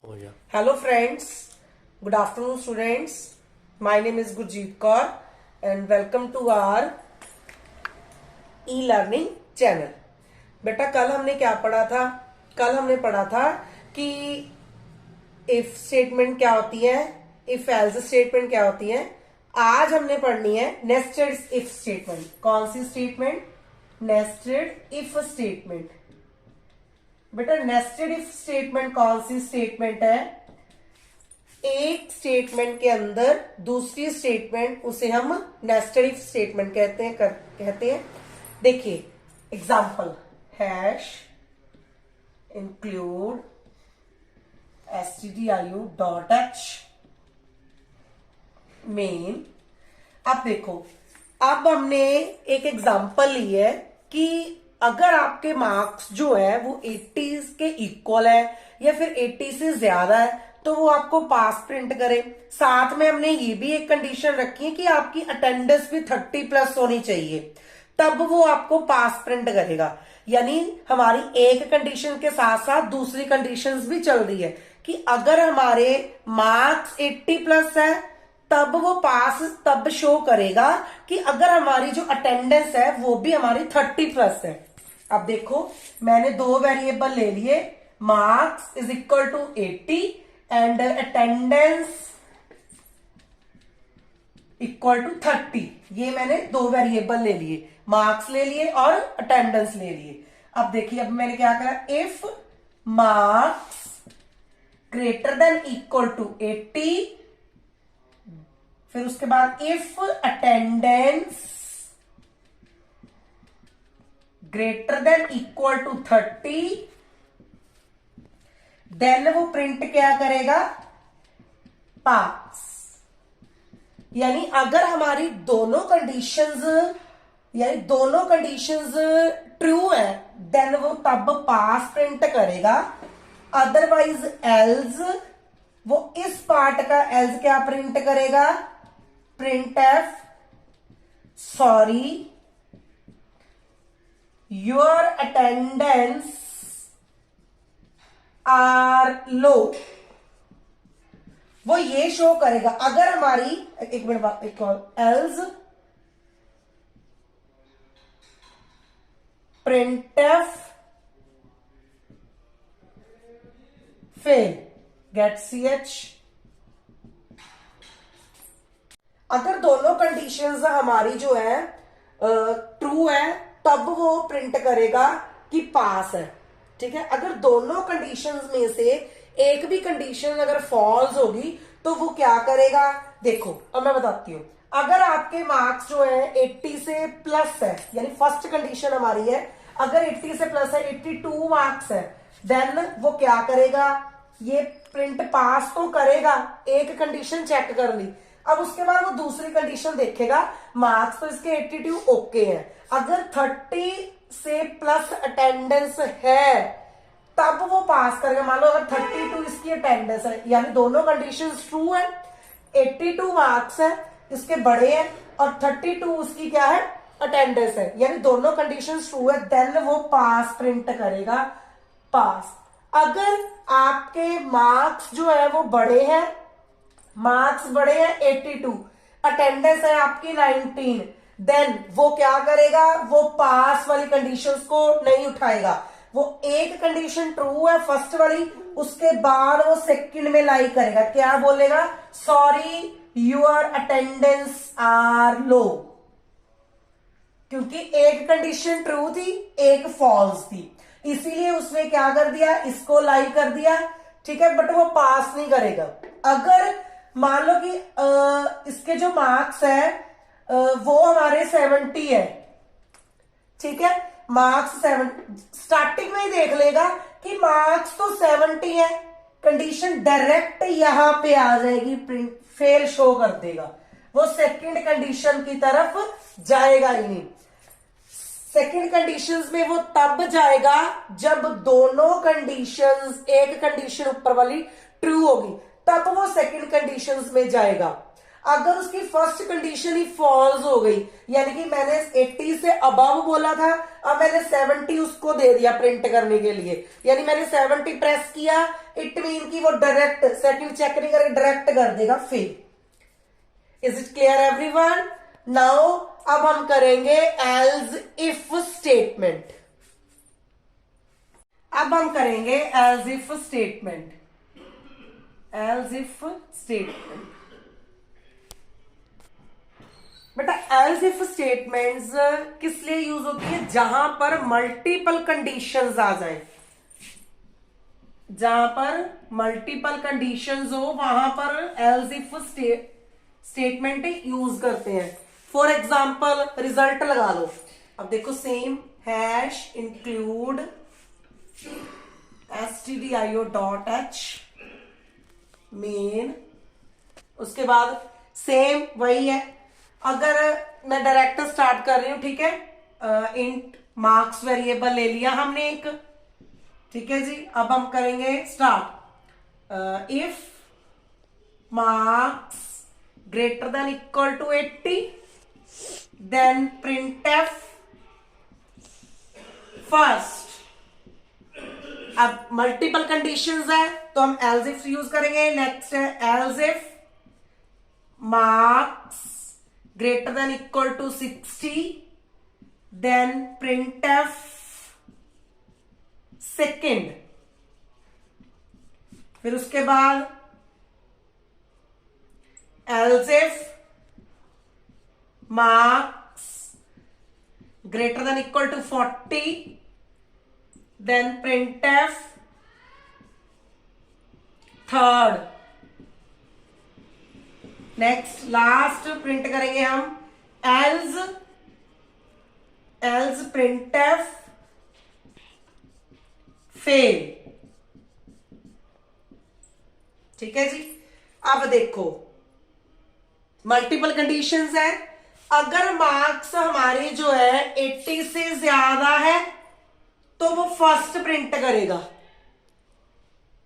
हो गया। Hello friends, good afternoon students. My name is Gurjeet Kaur and welcome to our e-learning channel. बेटा कल हमने क्या पढ़ा था? कल हमने पढ़ा था कि इफ स्टेटमेंट क्या होती है, इफ एल्स स्टेटमेंट क्या होती है. आज हमने पढ़नी है नेस्टेड इफ स्टेटमेंट. कौन सी स्टेटमेंट? Nested if statement. बेटा नेस्टेड इफ स्टेटमेंट कौन सी स्टेटमेंट है? एक स्टेटमेंट के अंदर दूसरी स्टेटमेंट, उसे हम नेस्टेड इफ स्टेटमेंट कहते हैं. देखिए example, hash include stdio.h main. अब देखो, अब हमने एक एग्जाम्पल ली है कि अगर आपके मार्क्स जो है वो 80 के इक्वल है या फिर 80 से ज्यादा है तो वो आपको पास प्रिंट करे. साथ में हमने ये भी एक कंडीशन रखी है कि आपकी अटेंडेंस भी 30 प्लस होनी चाहिए, तब वो आपको पास प्रिंट करेगा. यानी हमारी एक कंडीशन के साथ साथ दूसरी कंडीशंस भी चल रही है कि अगर हमारे मार्क्स 80 प्लस है तब वो पास तब शो करेगा कि अगर हमारी जो अटेंडेंस है वो भी हमारी 30 प्लस है. अब देखो मैंने दो वेरिएबल ले लिए, marks is equal to 80 and attendance equal to 30. ये मैंने दो वेरिएबल ले लिए, मार्क्स ले लिए और अटेंडेंस ले लिए. अब देखिए, अब मैंने क्या करा, if marks greater than equal to 80, फिर उसके बाद if attendance greater than equal to 30, then वो प्रिंट क्या करेगा, पास. यानी अगर हमारी दोनों कंडीशंस ट्रू है देन वो तब पास प्रिंट करेगा. अदरवाइज एल्स वो इस पार्ट का एल्स क्या प्रिंट करेगा, print F sorry your attendance are low. वो ये शो करेगा अगर हमारी, एक मिनट, एक और, else printf fail get CH. अगर दोनों कंडीशंस हमारी जो है ट्रू है तब वो प्रिंट करेगा कि पास है. ठीक है. अगर दोनों कंडीशंस में से एक भी कंडीशन अगर फॉल्स होगी तो वो क्या करेगा, देखो अब मैं बताती हूं. अगर आपके मार्क्स जो है 80 से प्लस है, यानी फर्स्ट कंडीशन हमारी है अगर 80 से प्लस है, 82 मार्क्स है, देन वो क्या करेगा, ये प्रिंट पास तो करेगा. एक कंडीशन चेक कर ली. अब उसके बाद वो दूसरी कंडीशन देखेगा, मार्क्स तो इसके 82 ओके है, अगर 30 से प्लस अटेंडेंस है तब वो पास करेगा. मान लो अगर 32 इसकी अटेंडेंस है, यानी दोनों कंडीशंस ट्रू है, 82 मार्क्स है इसके बड़े हैं और 32 उसकी क्या है, अटेंडेंस है, यानी दोनों कंडीशंस ट्रू है, देन वो पास प्रिंट करेगा, पास. अगर आपके मार्क्स जो है वो बड़े हैं, मार्क्स बड़े हैं 82, अटेंडेंस है आपकी 19, देन वो क्या करेगा, वो पास वाली कंडीशंस को नहीं उठाएगा. वो एक कंडीशन ट्रू है फर्स्ट वाली, उसके बाद वो सेकंड में लाई करेगा, क्या बोलेगा, सॉरी योर अटेंडेंस आर लो. क्योंकि एक कंडीशन ट्रू थी, एक फॉल्स थी, इसीलिए उसने क्या कर दिया, इसको लाई कर दिया. ठीक है, बट वो पास नहीं करेगा. अगर मान लो कि इसके जो मार्क्स है वो हमारे 70 है, ठीक है, मार्क्स 7, स्टार्टिंग में ही देख लेगा कि मार्क्स तो 70 है, कंडीशन डायरेक्ट यहां पे आ जाएगी, प्रिंट फेल शो कर देगा. वो सेकंड कंडीशन की तरफ जाएगा ही नहीं. सेकंड कंडीशंस में वो तब जाएगा जब दोनों कंडीशंस, एक कंडीशन ऊपर वाली ट्रू होगी, तब वो सेकंड कंडीशंस में जाएगा. अगर उसकी फर्स्ट कंडीशन ही फॉल्स हो गई, यानी कि मैंने 80 से अबव बोला था, अब मैंने 70 उसको दे दिया प्रिंट करने के लिए, यानी मैंने 70 प्रेस किया, इट मीन कि वो डायरेक्ट सेकंड चेक नहीं करके डायरेक्ट कर देगा fail. Is it clear everyone? Now अब हम करेंगे एल्स इफ स्टेटमेंट। अब हम करेंगे else if statement. Else if statement बेटा, एल्स इफ स्टेटमेंट्स किस लिए यूज होती है? जहां पर मल्टीपल कंडीशंस आ जाए, जहां पर मल्टीपल कंडीशंस हो वहां पर एल्स इफ स्टेटमेंट यूज करते हैं। फॉर एग्जाम्पल रिजल्ट लगा लो। अब देखो same hash include stdio.h main, उसके बाद सेम वही है। अगर मैं डायरेक्ट स्टार्ट कर रही हूं, ठीक है, इंट मार्क्स वेरिएबल ले लिया हमने एक, ठीक है जी। अब हम करेंगे start if marks greater than equal to 80 then printf first. अब मल्टीपल कंडीशंस है तो हम एल्स इफ यूज करेंगे। नेक्स्ट है else if marks greater than equal to 60 then printf second. फिर उसके बाद else if marks greater than equal to 40 then printf third. Next last print करेंगे हम एल्स printf फेल। ठीक है जी। अब देखो मल्टीपल कंडीशंस है। अगर मार्क्स हमारे जो है 80 से ज्यादा है तो वो फर्स्ट प्रिंट करेगा।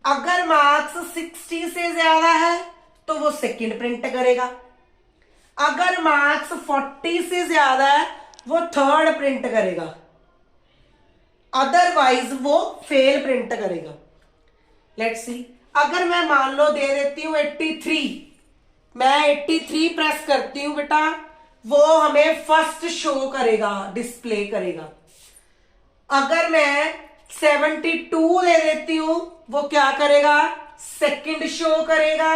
अगर मार्क्स 60 से ज्यादा है तो वो सेकंड प्रिंट करेगा। अगर मार्क्स 40 से ज्यादा है वो थर्ड प्रिंट करेगा, अदरवाइज वो फेल प्रिंट करेगा। लेट्स सी, अगर मैं मान लो दे देती हूं 83, मैं 83 प्रेस करती हूं बेटा, वो हमें फर्स्ट शो करेगा, डिस्प्ले करेगा। अगर मैं 72 दे देती हूं वो क्या करेगा? सेकंड शो करेगा।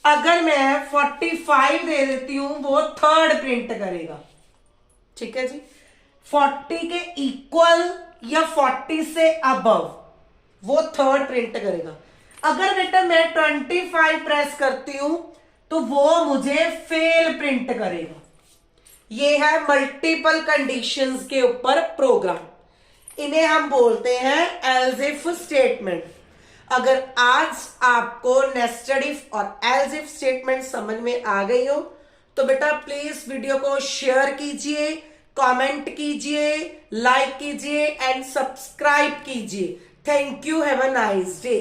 अगर मैं 45 दे देती हूं वो थर्ड प्रिंट करेगा। ठीक है जी। 40 के इक्वल या 40 से अबव वो थर्ड प्रिंट करेगा। अगर बेटा मैं 25 प्रेस करती हूं तो वो मुझे फेल प्रिंट करेगा। ये है मल्टीपल कंडीशंस के ऊपर प्रोग्राम, इन्हें हम बोलते हैं एल्स इफ स्टेटमेंट। अगर आज आपको नेस्टेड इफ और एल्स इफ स्टेटमेंट समझ में आ गई हो तो बेटा प्लीज वीडियो को शेयर कीजिए, कमेंट कीजिए, लाइक कीजिए एंड सब्सक्राइब कीजिए। Thank you, have a nice day.